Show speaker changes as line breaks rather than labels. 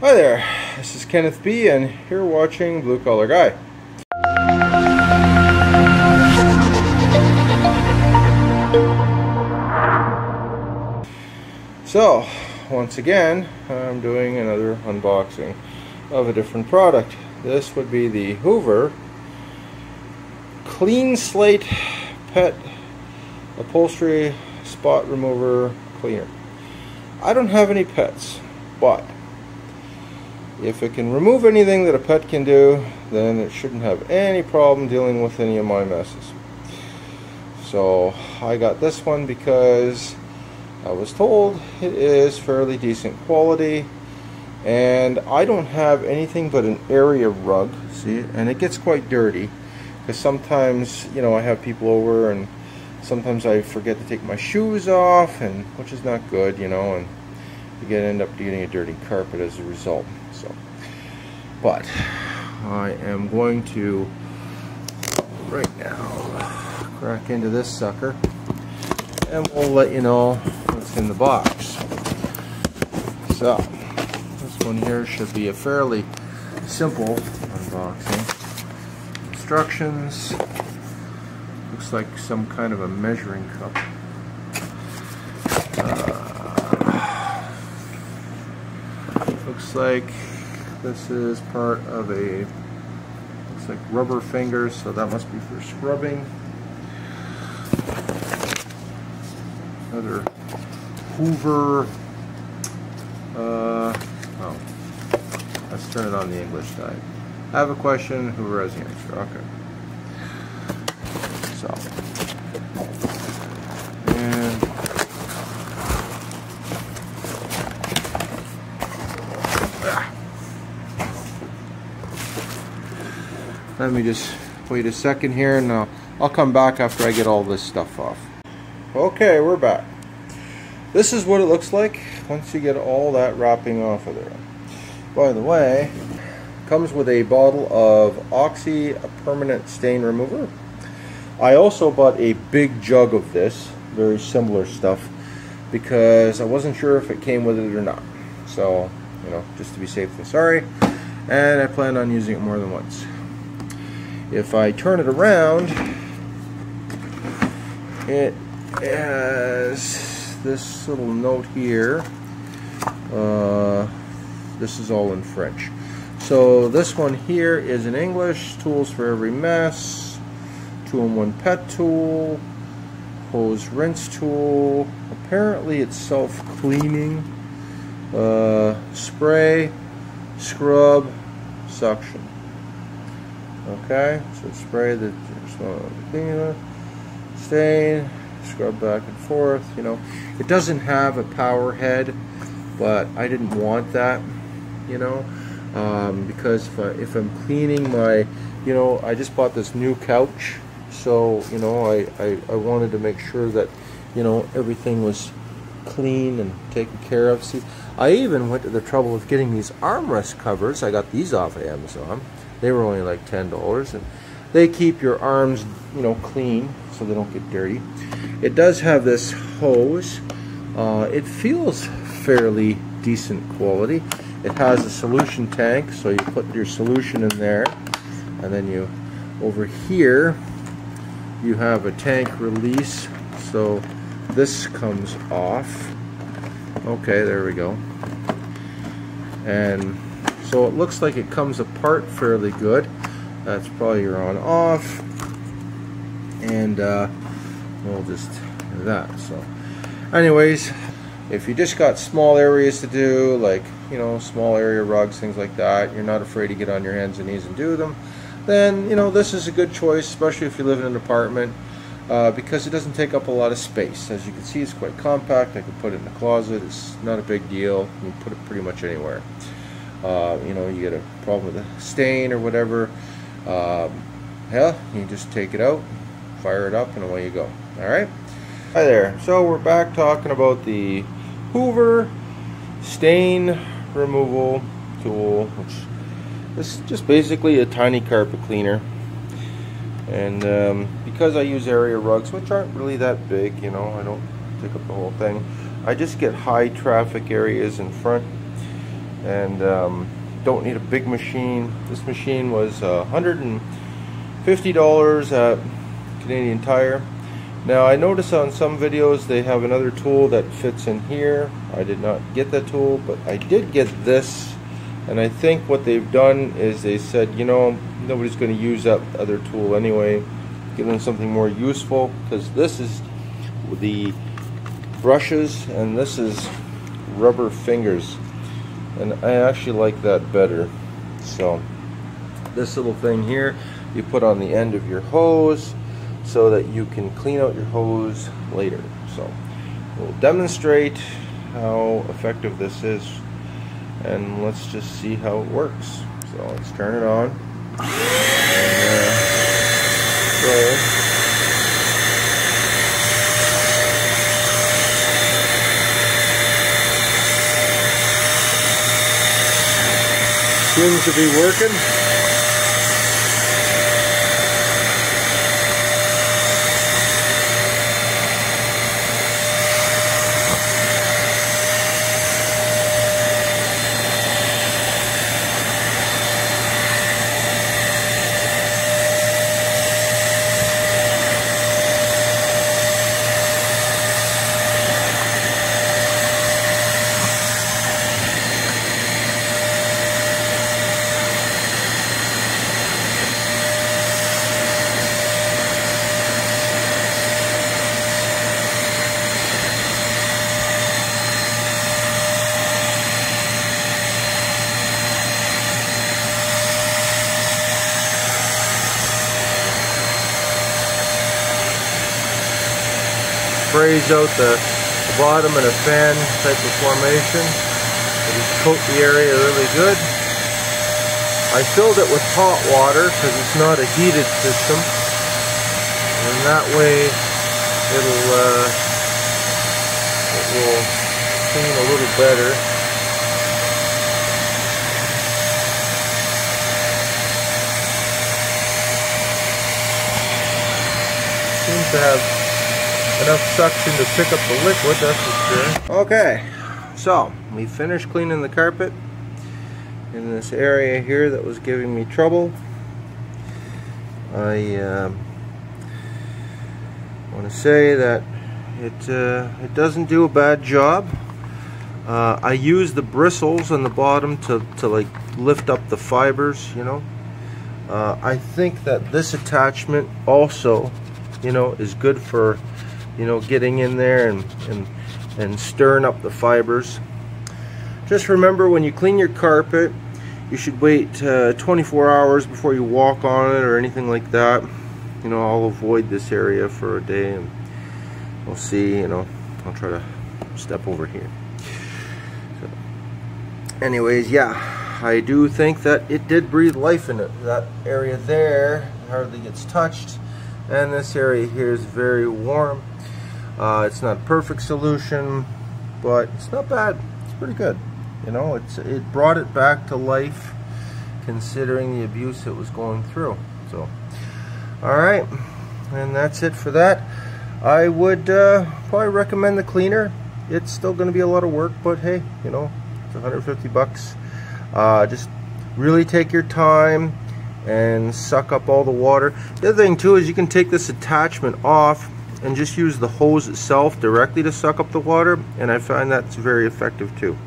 Hi there, this is Kenneth B, and you're watching Blue Collar Guy. So, once again, I'm doing another unboxing of a different product. This would be the Hoover Clean Slate Pet Upholstery Spot Remover Cleaner. I don't have any pets, but if it can remove anything that a pet can do, then it shouldn't have any problem dealing with any of my messes. So I got this one because I was told it is fairly decent quality, and I don't have anything but an area rug, see, and it gets quite dirty because sometimes, you know, I have people over and sometimes I forget to take my shoes off, and which is not good, you know, and you end up getting a dirty carpet as a result. So, but I am going to right now crack into this sucker, and we'll let you know what's in the box. So this one here should be a fairly simple unboxing. Instructions. Looks like some kind of a measuring cup. Looks like this is part of a, looks like rubber fingers, so that must be for scrubbing. Another Hoover, oh, let's turn it on the English side. I have a question, Hoover has the answer, okay. So, and let me just wait a second here, and I'll come back after I get all this stuff off. Okay, we're back. This is what it looks like once you get all that wrapping off of there. By the way, it comes with a bottle of Oxy permanent stain remover. I also bought a big jug of this, very similar stuff, because I wasn't sure if it came with it or not. So, you know, just to be safe than sorry, and I plan on using it more than once. If I turn it around, it has this little note here. This is all in French. So this one here is in English. Tools for every mess. 2-in-1 pet tool. Hose rinse tool. Apparently it's self-cleaning. Spray, scrub, suction. Okay, so spray the cleaner, stain, scrub back and forth. You know, it doesn't have a power head, but I didn't want that, you know, because if I'm cleaning my, you know, I just bought this new couch, so, you know, I wanted to make sure that, you know, everything was clean and taken care of. See, I even went to the trouble of getting these armrest covers. I got these off of Amazon. They were only like $10, and they keep your arms, you know, clean so they don't get dirty. It does have this hose. It feels fairly decent quality. It has a solution tank, so you put your solution in there, and then you, over here, you have a tank release, so this comes off. Okay, there we go. And so it looks like it comes apart fairly good. That's probably your on off, and we'll just do that. So anyways, if you just got small areas to do, like, you know, small area rugs, things like that, you're not afraid to get on your hands and knees and do them, then, you know, this is a good choice, especially if you live in an apartment, because it doesn't take up a lot of space. As you can see, it's quite compact. I can put it in the closet. It's not a big deal. You can put it pretty much anywhere. You know, you get a problem with a stain or whatever, yeah, you just take it out, fire it up, and away you go. Alright? Hi there. So we're back talking about the Hoover stain removal tool, which is just basically a tiny carpet cleaner. And because I use area rugs, which aren't really that big, you know, I don't take up the whole thing. I just get high traffic areas in front, and don't need a big machine. This machine was $150 at Canadian Tire. Now I notice on some videos they have another tool that fits in here. I did not get that tool, but I did get this, and I think what they've done is they said, you know, nobody's going to use that other tool anyway, give them something more useful, because this is the brushes and this is rubber fingers, and I actually like that better. So this little thing here you put on the end of your hose so that you can clean out your hose later. So we'll demonstrate how effective this is, and let's just see how it works. So let's turn it on. Seems to be working. Sprays out the bottom in a fan type of formation. It'll coat the area really good. I filled it with hot water because it's not a heated system, and that way it will clean a little better. Seems to have enough suction to pick up the liquid, that's for sure. Okay, so we finished cleaning the carpet in this area here that was giving me trouble. I want to say that it doesn't do a bad job. I use the bristles on the bottom to like lift up the fibers, you know. I think that this attachment also, you know, is good for, you know, getting in there and stirring up the fibers. Just remember, when you clean your carpet, you should wait 24 hours before you walk on it or anything like that. You know, I'll avoid this area for a day, and we'll see. You know, I'll try to step over here. So, anyways, yeah, I do think that it did breathe life in it. That area there hardly gets touched, and this area here is very warm. It's not perfect solution, but it's not bad. It's pretty good. You know, it brought it back to life, considering the abuse it was going through. So, all right, and that's it for that. I would probably recommend the cleaner. It's still going to be a lot of work, but hey, you know, it's 150 bucks. Just really take your time and suck up all the water. The other thing too is you can take this attachment off and just use the hose itself directly to suck up the water, and I find that's very effective too.